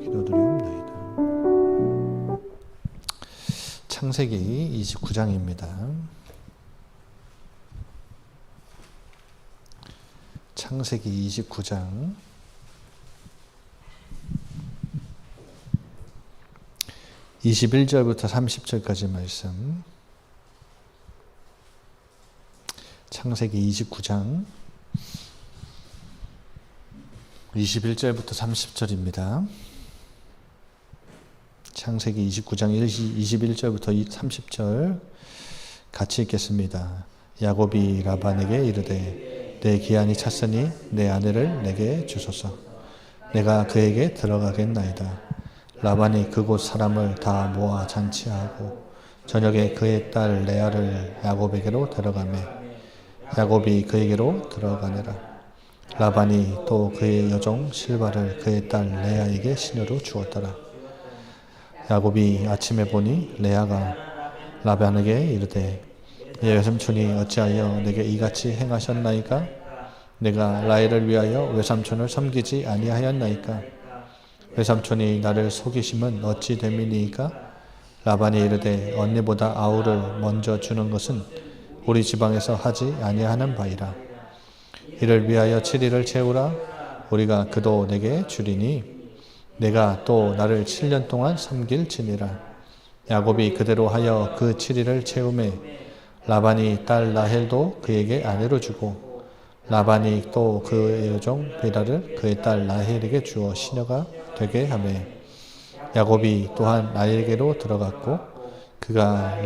기도드리옵나이다. 창세기 29장입니다. 창세기 29장 21절부터 30절까지 말씀. 창세기 29장 21절부터 30절입니다. 창세기 29장 21절부터 30절 같이 읽겠습니다. 야곱이 라반에게 이르되 내 기한이 찼으니 내 아내를 내게 주소서. 내가 그에게 들어가겠나이다. 라반이 그곳 사람을 다 모아 잔치하고 저녁에 그의 딸 레아를 야곱에게로 데려가매 야곱이 그에게로 들어가니라. 라반이 또 그의 여종 실바를 그의 딸 레아에게 시녀로 주었더라. 야곱이 아침에 보니 레아가 라반에게 이르되 내 외삼촌이 어찌하여 내게 이같이 행하셨나이까? 내가 라헬을 위하여 외삼촌을 섬기지 아니하였나이까? 외삼촌이 나를 속이심은 어찌 됨이니이까? 라반이 이르되 언니보다 아우를 먼저 주는 것은 우리 지방에서 하지 아니하는 바이라. 이를 위하여 7일을 채우라. 우리가 그도 내게 주리니 내가 또 나를 7년 동안 섬길지니라. 야곱이 그대로 하여 그 7일을 채우매 라반이 딸 라헬도 그에게 아내로 주고 라반이 또 그의 여종 빌하를 그의 딸 라헬에게 주어 시녀가 되게 하매 야곱이 또한 라헬에게로 들어갔고 그가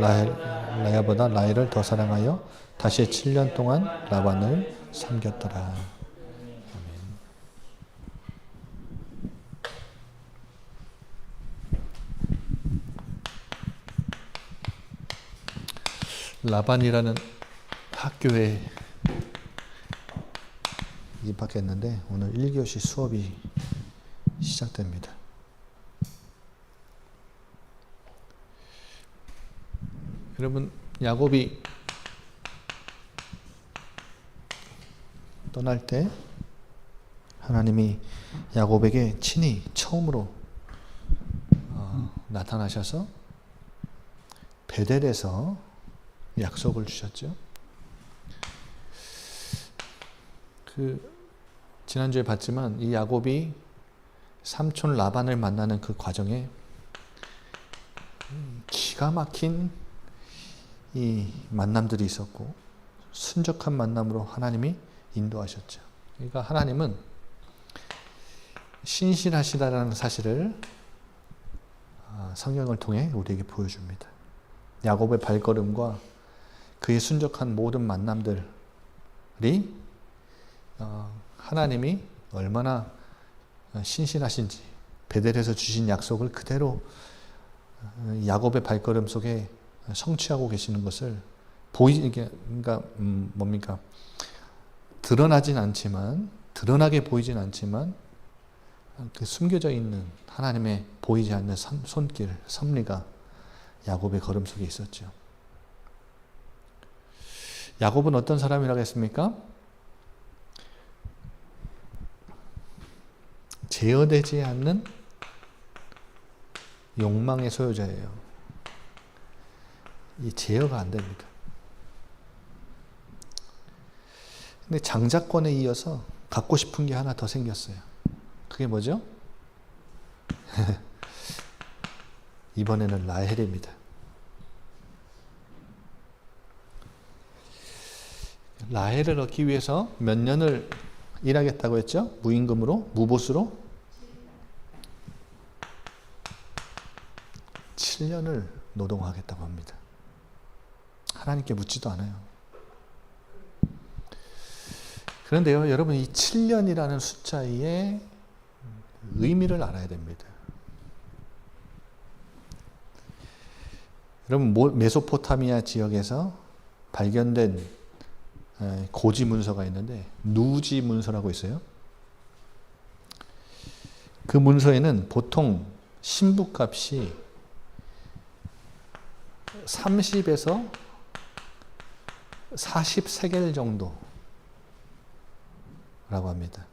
레아보다 라헬을 더 사랑하여 다시 7년 동안 라반을 섬겼더라. 아멘. 라반이라는 학교에 입학했는데 오늘 1교시 수업이 시작됩니다. 여러분, 야곱이 떠날 때 하나님이 야곱에게 친히 처음으로 나타나셔서 베델에서 약속을 주셨죠. 지난주에 봤지만 이 야곱이 삼촌 라반을 만나는 그 과정에 기가 막힌 이 만남들이 있었고 순적한 만남으로 하나님이 인도하셨죠. 그러니까 하나님은 신실하시다라는 사실을 성경을 통해 우리에게 보여줍니다. 야곱의 발걸음과 그의 순적한 모든 만남들이 하나님이 얼마나 신실하신지 베델에서 주신 약속을 그대로 야곱의 발걸음 속에 성취하고 계시는 것을 드러나진 않지만 드러나게 보이진 않지만 그 숨겨져 있는 하나님의 보이지 않는 손길, 섭리가 야곱의 걸음 속에 있었죠. 야곱은 어떤 사람이라고 했습니까? 제어되지 않는 욕망의 소유자예요. 이 제어가 안 됩니다. 근데 장자권에 이어서 갖고 싶은 게 하나 더 생겼어요. 그게 뭐죠? 이번에는 라헬입니다. 라헬을 얻기 위해서 몇 년을 일하겠다고 했죠? 무임금으로? 무보수로? 7년을 노동하겠다고 합니다. 하나님께 묻지도 않아요. 그런데요, 여러분, 이 7년이라는 숫자의 의미를 알아야 됩니다. 여러분, 메소포타미아 지역에서 발견된 고지 문서가 있는데 누지 문서라고 있어요. 그 문서에는 보통 신부값이 30에서 40세겔 정도라고 합니다.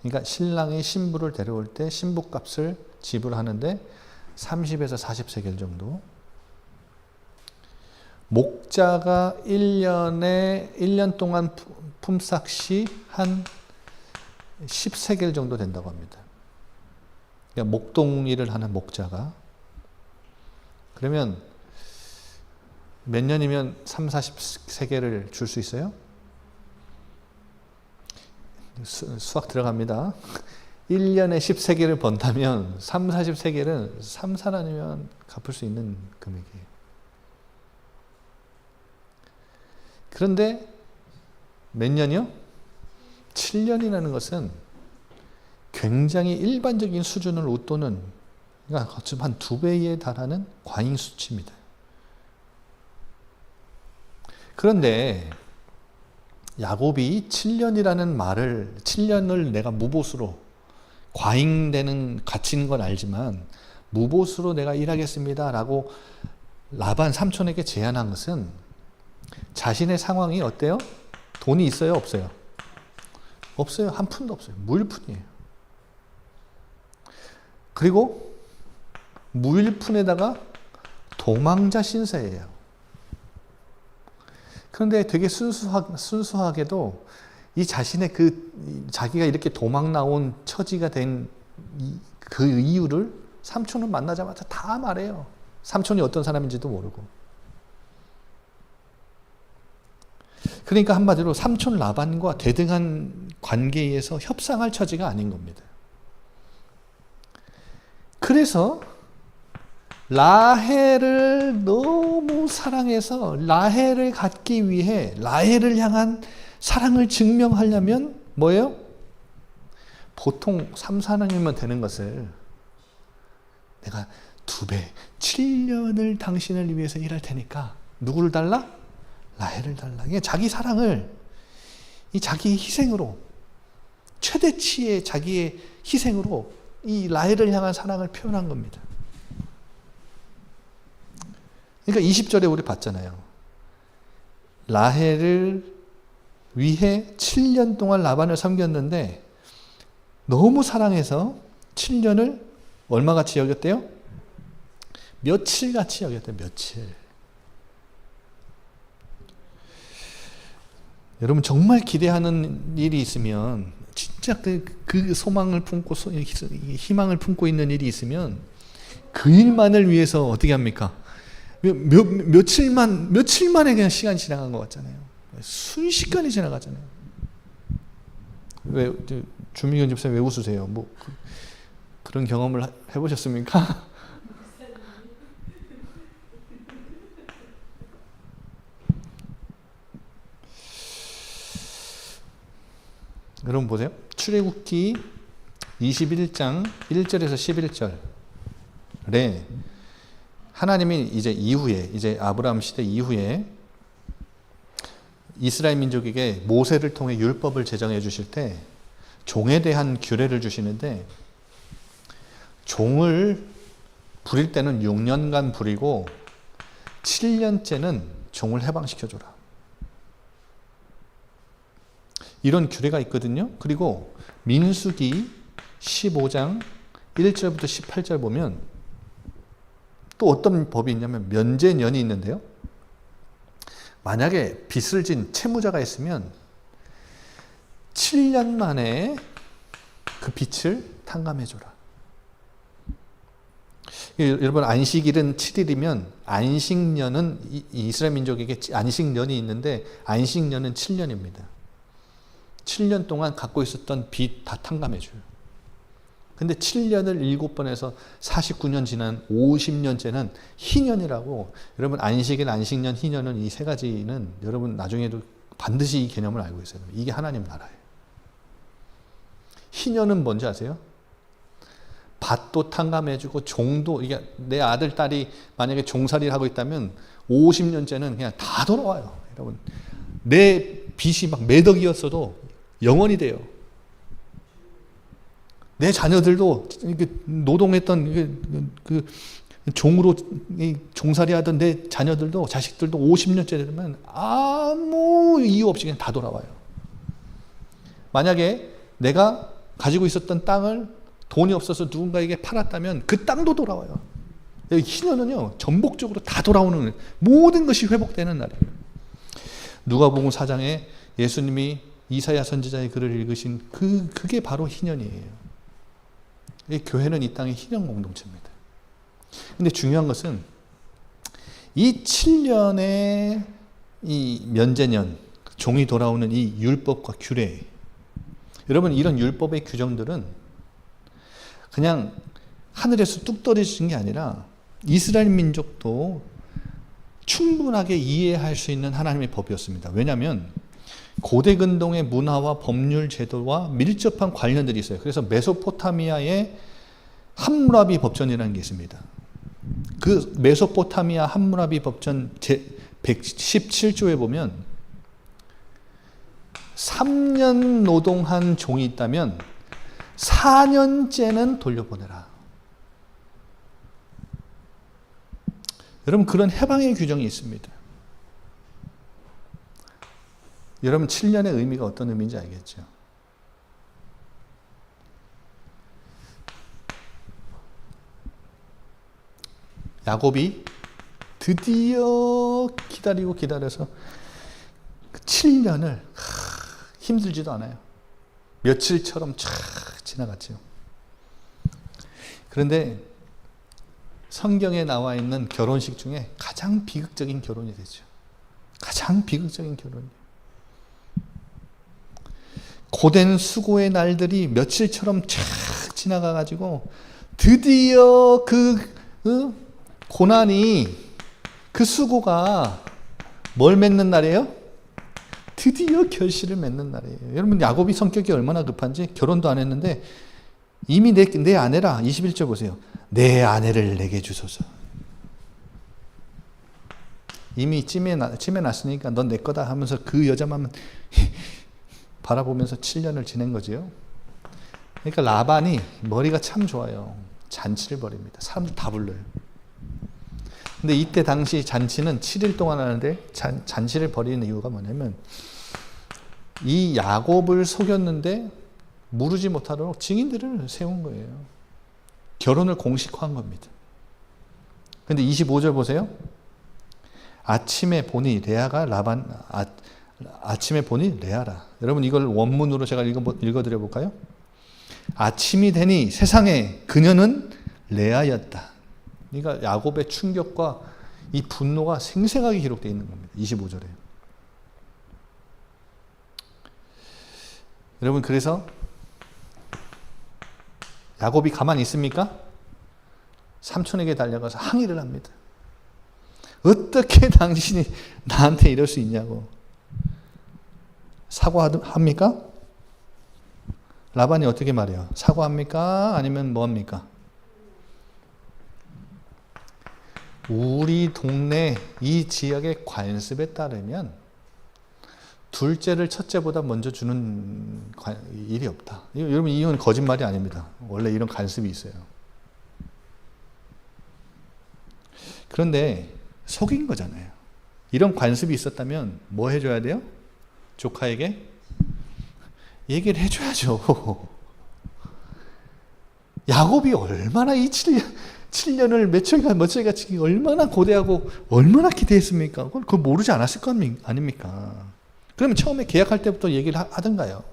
그러니까 신랑이 신부를 데려올 때 신부값을 지불하는데 30에서 40세겔 정도. 목자가 1년 동안 품삯이 한 10세겔 정도 된다고 합니다. 그러니까 목동 일을 하는 목자가. 그러면 몇 년이면 3, 40세겔을 줄 수 있어요? 수학 들어갑니다. 1년에 10세겔을 번다면 3, 40세겔은 3, 4년이면 갚을 수 있는 금액이에요. 그런데 몇 년이요? 7년이라는 것은 굉장히 일반적인 수준을 웃도는, 그러니까 한 2배에 달하는 과잉 수치입니다. 그런데 야곱이 7년이라는 말을, 7년을 내가 무보수로, 과잉되는 가치인 건 알지만 무보수로 내가 일하겠습니다 라고 라반 삼촌에게 제안한 것은 자신의 상황이 어때요? 돈이 있어요? 없어요? 없어요. 한 푼도 없어요. 무일푼이에요. 그리고 무일푼에다가 도망자 신세예요. 그런데 되게 순수하게도 이 자신의 자기가 이렇게 도망 나온 처지가 된 그 이유를 삼촌을 만나자마자 다 말해요. 삼촌이 어떤 사람인지도 모르고. 그러니까 한마디로 삼촌 라반과 대등한 관계에서 협상할 처지가 아닌 겁니다. 그래서 라헬을 너무 사랑해서 라헬을 갖기 위해 라헬을 향한 사랑을 증명하려면 뭐예요? 보통 3, 4년이면 되는 것을 내가 2배, 7년을 당신을 위해서 일할 테니까 누구를 달라? 라헬을 달라. 자기 사랑을 이 자기의 희생으로, 최대치의 자기의 희생으로 이 라헬을 향한 사랑을 표현한 겁니다. 그러니까 20절에 우리 봤잖아요. 라헬을 위해 7년 동안 라반을 섬겼는데 너무 사랑해서 7년을 얼마같이 여겼대요? 며칠같이 여겼대요. 며칠. 여러분 정말 기대하는 일이 있으면, 진짜 그 소망을 품고 희망을 품고 있는 일이 있으면 그 일만을 위해서 어떻게 합니까? 며칠 만에 그냥 시간이 지나간 것 같잖아요. 순식간에 지나가잖아요. 왜 주민경 집사님 왜 웃으세요? 뭐 그런 경험을 해보셨습니까? 여러분 보세요. 출애굽기 21장 1절에서 11절에 하나님이 이제 아브라함 시대 이후에 이스라엘 민족에게 모세를 통해 율법을 제정해 주실 때 종에 대한 규례를 주시는데, 종을 부릴 때는 6년간 부리고 7년째는 종을 해방시켜줘라. 이런 규례가 있거든요. 그리고 민수기 15장 1절부터 18절 보면 또 어떤 법이 있냐면 면제년이 있는데요. 만약에 빚을 진 채무자가 있으면 7년 만에 그 빚을 탕감해줘라. 여러분 안식일은 7일이면 안식년은 이스라엘 민족에게 안식년이 있는데 안식년은 7년입니다. 7년 동안 갖고 있었던 빚 다 탕감해줘요. 근데 7년을 7번에서 49년 지난 50년째는 희년이라고, 여러분 안식일, 안식년, 희년은 이 세 가지는 여러분 나중에도 반드시 이 개념을 알고 있어요. 이게 하나님 나라예요. 희년은 뭔지 아세요? 밭도 탕감해주고 종도, 이게 내 아들, 딸이 만약에 종살이를 하고 있다면 50년째는 그냥 다 돌아와요. 여러분 내 빚이 막 매덕이었어도 영원히 돼요. 내 자녀들도 노동했던 그 종으로 종살이하던 내 자녀들도, 자식들도 50년째 되면 아무 이유 없이 그냥 다 돌아와요. 만약에 내가 가지고 있었던 땅을 돈이 없어서 누군가에게 팔았다면 그 땅도 돌아와요. 희년은요, 전복적으로 다 돌아오는, 모든 것이 회복되는 날이에요. 누가복음 4장에 예수님이 이사야 선지자의 글을 읽으신 그게 바로 희년이에요. 교회는 이 땅의 희년 공동체입니다. 근데 중요한 것은 이 7년의 이 면제년, 종이 돌아오는 이 율법과 규례, 여러분 이런 율법의 규정들은 그냥 하늘에서 뚝 떨어진 게 아니라 이스라엘 민족도 충분하게 이해할 수 있는 하나님의 법이었습니다. 왜냐하면 고대 근동의 문화와 법률 제도와 밀접한 관련들이 있어요. 그래서 메소포타미아의 함무라비 법전이라는 게 있습니다. 그 메소포타미아 함무라비 법전 제 117조에 보면 3년 노동한 종이 있다면 4년째는 돌려보내라. 여러분 그런 해방의 규정이 있습니다. 여러분 7년의 의미가 어떤 의미인지 알겠죠? 야곱이 드디어 기다려서 7년을 힘들지도 않아요. 며칠처럼 쫙 지나갔죠. 그런데 성경에 나와 있는 결혼식 중에 가장 비극적인 결혼이 되죠. 가장 비극적인 결혼이에요. 고된 수고의 날들이 며칠처럼 쫙 지나가가지고 드디어 그 고난이, 그 수고가 뭘 맺는 날이에요? 드디어 결실을 맺는 날이에요. 여러분 야곱이 성격이 얼마나 급한지 결혼도 안 했는데 이미 내 아내라. 21절 보세요. 내 아내를 내게 주소서. 이미 찜해 놨으니까 넌 내 거다 하면서 그 여자만 바라보면서 7년을 지낸 거지요. 그러니까 라반이 머리가 참 좋아요. 잔치를 벌입니다. 사람들 다 불러요. 근데 이때 당시 잔치는 7일 동안 하는데 잔치를 벌이는 이유가 뭐냐면 이 야곱을 속였는데 무르지 못하도록 증인들을 세운 거예요. 결혼을 공식화한 겁니다. 근데 25절 보세요. 아침에 보니 레아가 아침에 보니 레아라. 여러분 이걸 원문으로 제가 읽어드려 볼까요? 아침이 되니 세상에 그녀는 레아였다. 그러니까 야곱의 충격과 이 분노가 생생하게 기록되어 있는 겁니다. 25절에. 여러분 그래서 야곱이 가만히 있습니까? 삼촌에게 달려가서 항의를 합니다. 어떻게 당신이 나한테 이럴 수 있냐고. 사과합니까? 라반이 어떻게 말해요? 사과합니까? 아니면 뭐합니까? 우리 동네 이 지역의 관습에 따르면 둘째를 첫째보다 먼저 주는 일이 없다. 여러분 이건 거짓말이 아닙니다. 원래 이런 관습이 있어요. 그런데 속인 거잖아요. 이런 관습이 있었다면 뭐 해줘야 돼요? 조카에게 얘기를 해줘야죠. 야곱이 얼마나 이 7년을 며칠간 지기 얼마나 고대하고 얼마나 기대했습니까? 그걸 모르지 않았을 거 아닙니까? 그러면 처음에 계약할 때부터 얘기를 하던가요?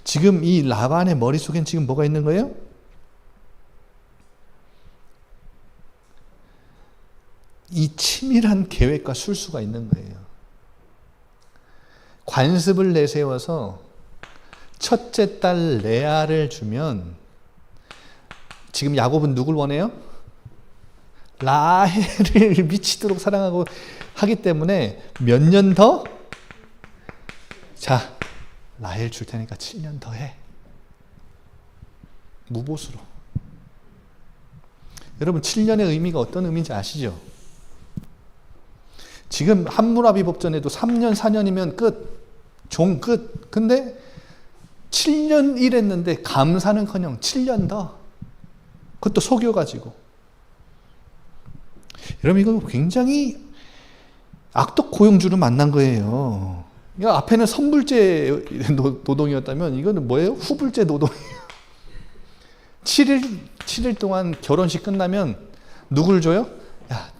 지금 이 라반의 머릿속엔 지금 뭐가 있는 거예요? 이 치밀한 계획과 술수가 있는 거예요. 관습을 내세워서 첫째 딸 레아를 주면 지금 야곱은 누굴 원해요? 라헬을 미치도록 사랑하고 하기 때문에 몇 년 더? 자, 라헬 줄 테니까 7년 더 해. 무보수로. 여러분 7년의 의미가 어떤 의미인지 아시죠? 지금 함무라비 법전에도 3년 4년이면 끝. 종 끝. 근데 7년 일했는데 감사는커녕 7년 더. 그것도 속여가지고. 여러분 이거 굉장히 악덕 고용주를 만난 거예요. 그러니까 앞에는 선불제 노동이었다면 이거는 뭐예요? 후불제 노동이에요. 7일 동안 결혼식 끝나면 누굴 줘요? 야,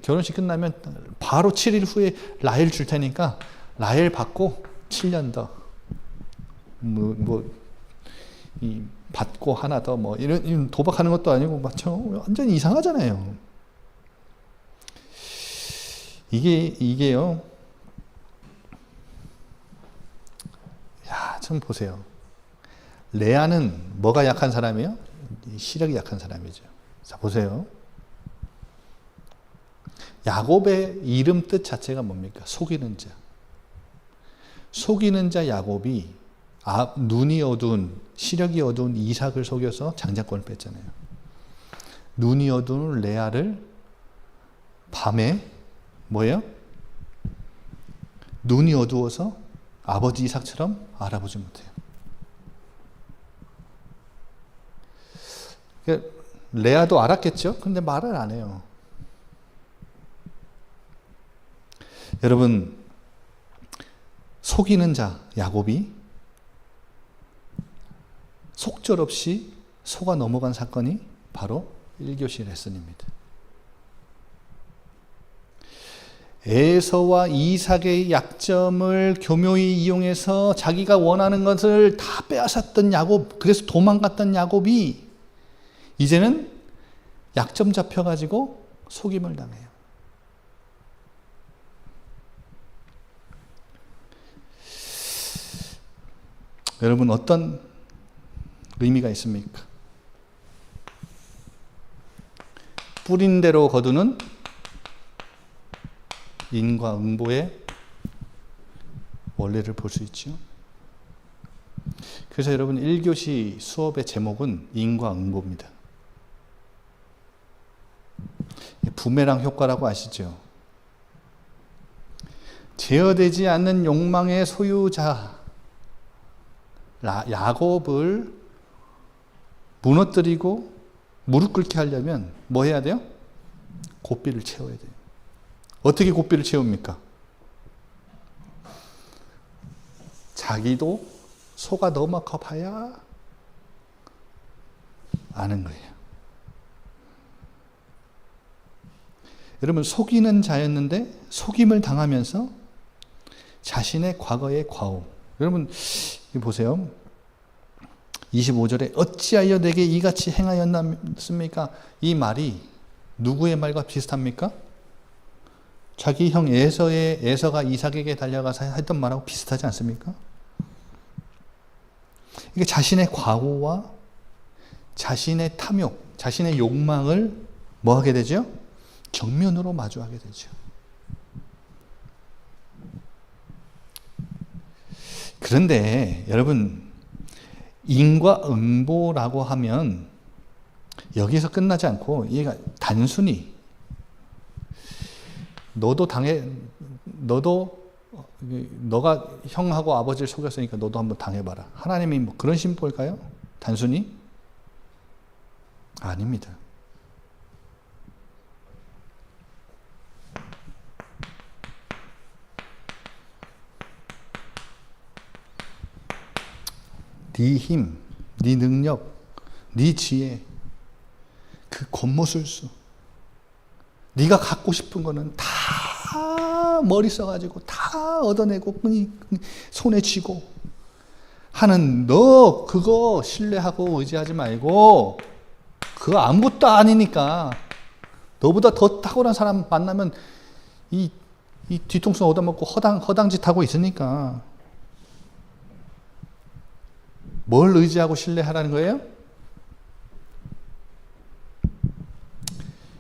결혼식 끝나면 바로 7일 후에 라헬 줄 테니까 라헬 받고 7년 더. 받고 하나 더 이런 도박하는 것도 아니고 완전히 이상하잖아요. 이게요. 야, 참 보세요. 레아는 뭐가 약한 사람이에요? 시력이 약한 사람이죠. 자, 보세요. 야곱의 이름 뜻 자체가 뭡니까? 속이는 자. 속이는 자 야곱이 눈이 어두운, 시력이 어두운 이삭을 속여서 장자권을 뺐잖아요. 눈이 어두운 레아를 밤에 뭐예요? 눈이 어두워서 아버지 이삭처럼 알아보지 못해요. 레아도 알았겠죠? 근데 말을 안 해요. 여러분, 속이는 자 야곱이 속절없이 속아 넘어간 사건이 바로 1교시 레슨입니다. 에서와 이삭의 약점을 교묘히 이용해서 자기가 원하는 것을 다 빼앗았던 야곱, 그래서 도망갔던 야곱이 이제는 약점 잡혀가지고 속임을 당해요. 여러분, 어떤 의미가 있습니까? 뿌린 대로 거두는 인과응보의 원리를 볼 수 있죠. 그래서 여러분 1교시 수업의 제목은 인과응보입니다. 부메랑 효과라고 아시죠? 제어되지 않는 욕망의 소유자 야곱을 무너뜨리고 무릎 꿇게 하려면 뭐 해야 돼요? 고삐를 채워야 돼요. 어떻게 고삐를 채웁니까? 자기도 속아 넘어가 봐야 아는 거예요. 여러분, 속이는 자였는데 속임을 당하면서 자신의 과거의 과오. 여러분 보세요. 25절에 어찌하여 내게 이같이 행하였습니까? 이 말이 누구의 말과 비슷합니까? 자기 형 에서가 이삭에게 달려가서 했던 말하고 비슷하지 않습니까? 이게 자신의 과오와 자신의 탐욕, 자신의 욕망을 뭐 하게 되죠? 정면으로 마주하게 되죠. 그런데 여러분, 인과응보라고 하면 여기서 끝나지 않고 얘가 단순히 너가 형하고 아버지를 속였으니까 너도 한번 당해봐라. 하나님이 뭐 그런 심보일까요? 단순히? 아닙니다. 네 힘, 네 능력, 네 지혜, 그 겉모술수, 네가 갖고 싶은 거는 다 머리 써가지고 다 얻어내고 손에 쥐고 하는 너 그거 신뢰하고 의지하지 말고 그거 아무것도 아니니까 너보다 더 탁월한 사람 만나면 이 뒤통수 얻어먹고 허당짓 하고 있으니까 뭘 의지하고 신뢰하라는 거예요?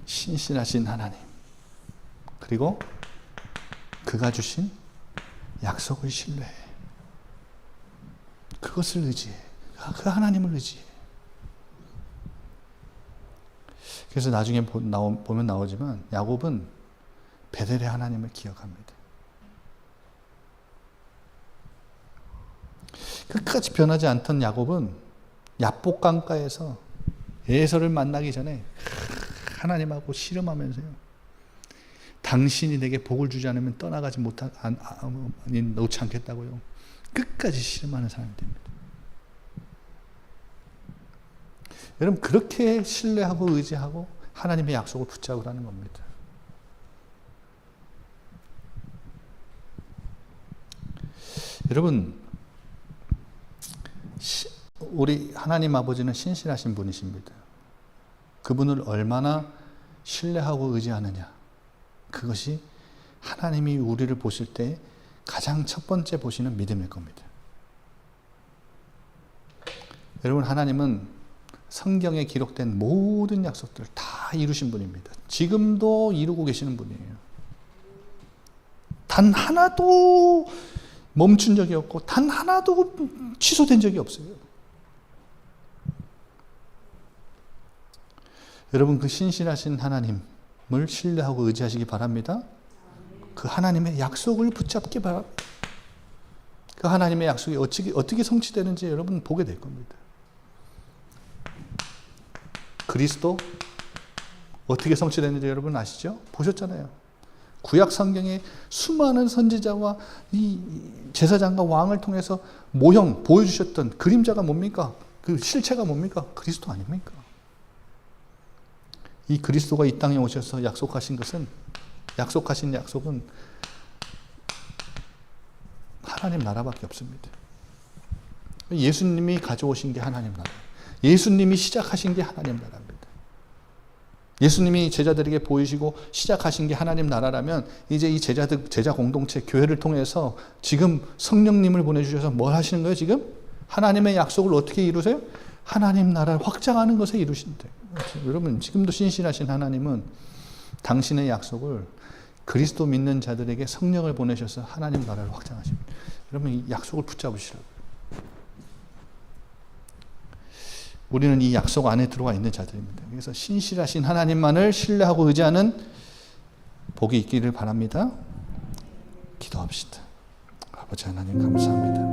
신실하신 하나님, 그리고 그가 주신 약속을 신뢰해. 그것을 의지해. 그 하나님을 의지해. 그래서 나중에 보면 나오지만 야곱은 베델의 하나님을 기억합니다. 끝까지 변하지 않던 야곱은 야복 강가에서 에서를 만나기 전에 하나님하고 씨름하면서요. 당신이 내게 복을 주지 않으면 떠나가지 놓지 않겠다고요. 끝까지 씨름하는 사람이 됩니다. 여러분, 그렇게 신뢰하고 의지하고 하나님의 약속을 붙잡으라는 겁니다. 여러분, 우리 하나님 아버지는 신실하신 분이십니다. 그분을 얼마나 신뢰하고 의지하느냐, 그것이 하나님이 우리를 보실 때 가장 첫 번째 보시는 믿음일 겁니다. 여러분, 하나님은 성경에 기록된 모든 약속들을 다 이루신 분입니다. 지금도 이루고 계시는 분이에요. 단 하나도 멈춘 적이 없고 단 하나도 취소된 적이 없어요. 여러분, 그 신실하신 하나님을 신뢰하고 의지하시기 바랍니다. 그 하나님의 약속을 붙잡기 바랍니다. 그 하나님의 약속이 어떻게 성취되는지 여러분 보게 될 겁니다. 그리스도 어떻게 성취되는지 여러분 아시죠? 보셨잖아요. 구약 성경에 수많은 선지자와 이 제사장과 왕을 통해서 모형 보여주셨던 그림자가 뭡니까? 그 실체가 뭡니까? 그리스도 아닙니까? 이 그리스도가 이 땅에 오셔서 약속하신 약속은 하나님 나라밖에 없습니다. 예수님이 가져오신 게 하나님 나라. 예수님이 시작하신 게 하나님 나라입니다. 예수님이 제자들에게 보이시고 시작하신 게 하나님 나라라면 이제 이 제자 공동체, 교회를 통해서 지금 성령님을 보내주셔서 뭘 하시는 거예요, 지금? 하나님의 약속을 어떻게 이루세요? 하나님 나라를 확장하는 것에 이루신대요. 여러분, 지금도 신실하신 하나님은 당신의 약속을 그리스도 믿는 자들에게 성령을 보내셔서 하나님 나라를 확장하십니다. 여러분, 이 약속을 붙잡으시라고요. 우리는 이 약속 안에 들어와 있는 자들입니다. 그래서 신실하신 하나님만을 신뢰하고 의지하는 복이 있기를 바랍니다. 기도합시다. 아버지 하나님 감사합니다.